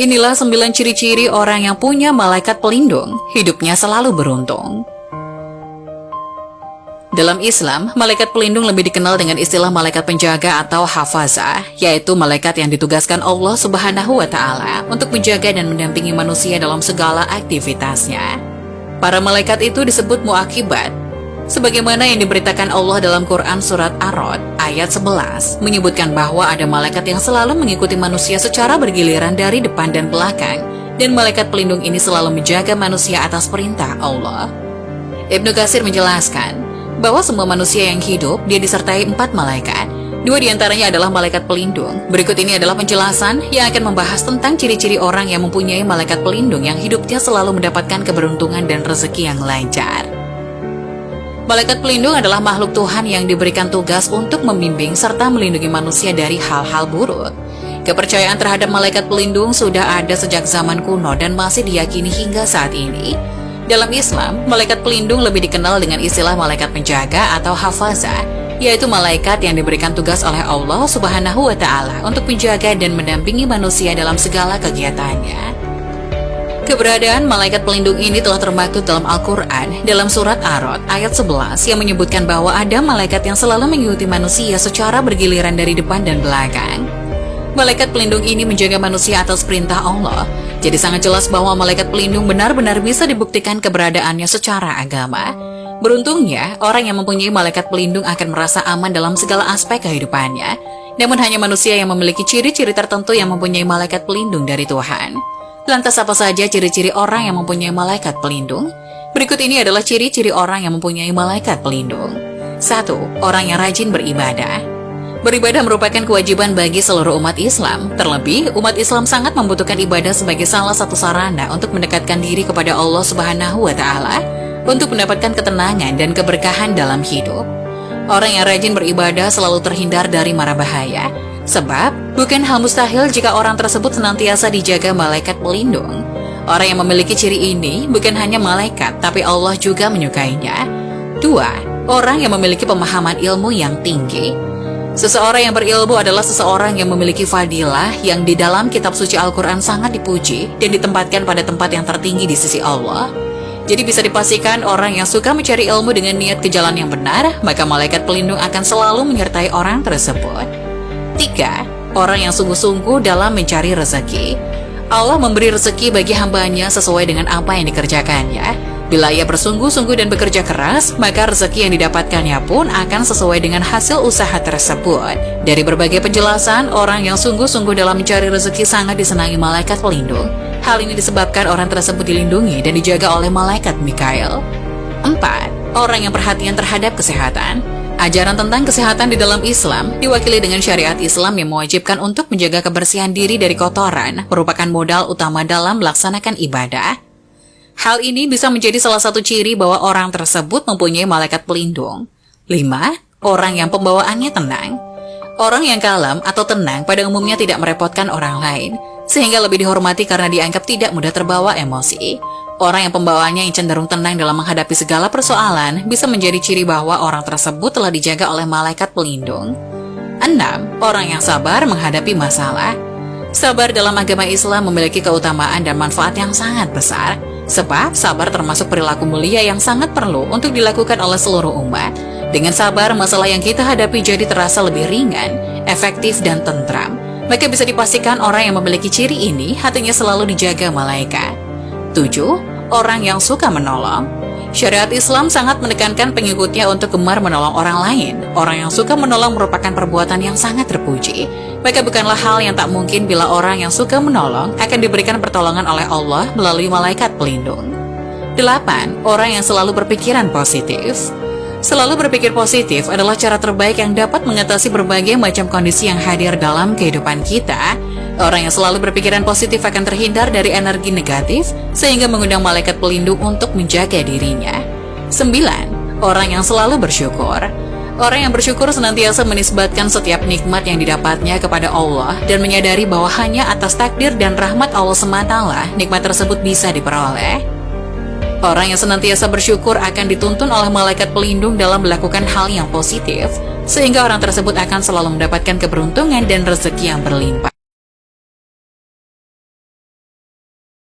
Inilah 9 ciri-ciri orang yang punya malaikat pelindung, hidupnya selalu beruntung. Dalam Islam, malaikat pelindung lebih dikenal dengan istilah malaikat penjaga atau hafazah, yaitu malaikat yang ditugaskan Allah Subhanahu wa Ta'ala untuk menjaga dan mendampingi manusia dalam segala aktivitasnya. Para malaikat itu disebut muakibat, sebagaimana yang diberitakan Allah dalam Quran Surat Ar-Ra'd ayat 11, menyebutkan bahwa ada malaikat yang selalu mengikuti manusia secara bergiliran dari depan dan belakang, dan malaikat pelindung ini selalu menjaga manusia atas perintah Allah. Ibnu Katsir menjelaskan bahwa semua manusia yang hidup, dia disertai 4 malaikat. 2 diantaranya adalah malaikat pelindung. Berikut ini adalah penjelasan yang akan membahas tentang ciri-ciri orang yang mempunyai malaikat pelindung yang hidupnya selalu mendapatkan keberuntungan dan rezeki yang lancar. Malaikat pelindung adalah makhluk Tuhan yang diberikan tugas untuk membimbing serta melindungi manusia dari hal-hal buruk. Kepercayaan terhadap malaikat pelindung sudah ada sejak zaman kuno dan masih diyakini hingga saat ini. Dalam Islam, malaikat pelindung lebih dikenal dengan istilah malaikat penjaga atau hafazah, yaitu malaikat yang diberikan tugas oleh Allah Subhanahu wa Ta'ala untuk menjaga dan mendampingi manusia dalam segala kegiatannya. Keberadaan malaikat pelindung ini telah termaktub dalam Al-Quran dalam surat Ar-Ra'd ayat 11 yang menyebutkan bahwa ada malaikat yang selalu mengikuti manusia secara bergiliran dari depan dan belakang. Malaikat pelindung ini menjaga manusia atas perintah Allah, jadi sangat jelas bahwa malaikat pelindung benar-benar bisa dibuktikan keberadaannya secara agama. Beruntungnya, orang yang mempunyai malaikat pelindung akan merasa aman dalam segala aspek kehidupannya. Namun hanya manusia yang memiliki ciri-ciri tertentu yang mempunyai malaikat pelindung dari Tuhan. Lantas apa saja ciri-ciri orang yang mempunyai malaikat pelindung? Berikut ini adalah ciri-ciri orang yang mempunyai malaikat pelindung. 1. Orang yang rajin beribadah. Beribadah merupakan kewajiban bagi seluruh umat Islam. Terlebih, umat Islam sangat membutuhkan ibadah sebagai salah satu sarana untuk mendekatkan diri kepada Allah Subhanahu wa Ta'ala, untuk mendapatkan ketenangan dan keberkahan dalam hidup. Orang yang rajin beribadah selalu terhindar dari mara bahaya. Sebab, bukan hal mustahil jika orang tersebut senantiasa dijaga malaikat pelindung. Orang yang memiliki ciri ini bukan hanya malaikat, tapi Allah juga menyukainya. 2. Orang yang memiliki pemahaman ilmu yang tinggi. Seseorang yang berilmu adalah seseorang yang memiliki fadilah yang di dalam kitab suci Al-Quran sangat dipuji dan ditempatkan pada tempat yang tertinggi di sisi Allah. Jadi bisa dipastikan orang yang suka mencari ilmu dengan niat ke jalan yang benar, maka malaikat pelindung akan selalu menyertai orang tersebut. 3. Orang yang sungguh-sungguh dalam mencari rezeki. Allah memberi rezeki bagi hambanya sesuai dengan apa yang dikerjakannya. Bila ia bersungguh-sungguh dan bekerja keras, maka rezeki yang didapatkannya pun akan sesuai dengan hasil usaha tersebut. Dari berbagai penjelasan, orang yang sungguh-sungguh dalam mencari rezeki sangat disenangi malaikat pelindung. Hal ini disebabkan orang tersebut dilindungi dan dijaga oleh malaikat Mikail. 4. Orang yang perhatian terhadap kesehatan. Ajaran tentang kesehatan di dalam Islam diwakili dengan syariat Islam yang mewajibkan untuk menjaga kebersihan diri dari kotoran, merupakan modal utama dalam melaksanakan ibadah. Hal ini bisa menjadi salah satu ciri bahwa orang tersebut mempunyai malaikat pelindung. 5. Orang yang pembawaannya tenang. Orang yang kalem atau tenang pada umumnya tidak merepotkan orang lain, sehingga lebih dihormati karena dianggap tidak mudah terbawa emosi. Orang yang pembawaannya yang cenderung tenang dalam menghadapi segala persoalan bisa menjadi ciri bahwa orang tersebut telah dijaga oleh malaikat pelindung. 6. Orang yang sabar menghadapi masalah. Sabar dalam agama Islam memiliki keutamaan dan manfaat yang sangat besar, sebab sabar termasuk perilaku mulia yang sangat perlu untuk dilakukan oleh seluruh umat. Dengan sabar, masalah yang kita hadapi jadi terasa lebih ringan, efektif, dan tentram. Maka bisa dipastikan orang yang memiliki ciri ini hatinya selalu dijaga malaikat. 7. Orang yang suka menolong. Syariat Islam sangat menekankan pengikutnya untuk gemar menolong orang lain. Orang yang suka menolong merupakan perbuatan yang sangat terpuji. Maka bukanlah hal yang tak mungkin bila orang yang suka menolong akan diberikan pertolongan oleh Allah melalui malaikat pelindung. 8. Orang yang selalu berpikiran positif. Selalu berpikir positif adalah cara terbaik yang dapat mengatasi berbagai macam kondisi yang hadir dalam kehidupan kita. Orang yang selalu berpikiran positif akan terhindar dari energi negatif, sehingga mengundang malaikat pelindung untuk menjaga dirinya. 9. Orang yang selalu bersyukur. Orang yang bersyukur senantiasa menisbatkan setiap nikmat yang didapatnya kepada Allah dan menyadari bahwa hanya atas takdir dan rahmat Allah semata nikmat tersebut bisa diperoleh. Orang yang senantiasa bersyukur akan dituntun oleh malaikat pelindung dalam melakukan hal yang positif, sehingga orang tersebut akan selalu mendapatkan keberuntungan dan rezeki yang berlimpah.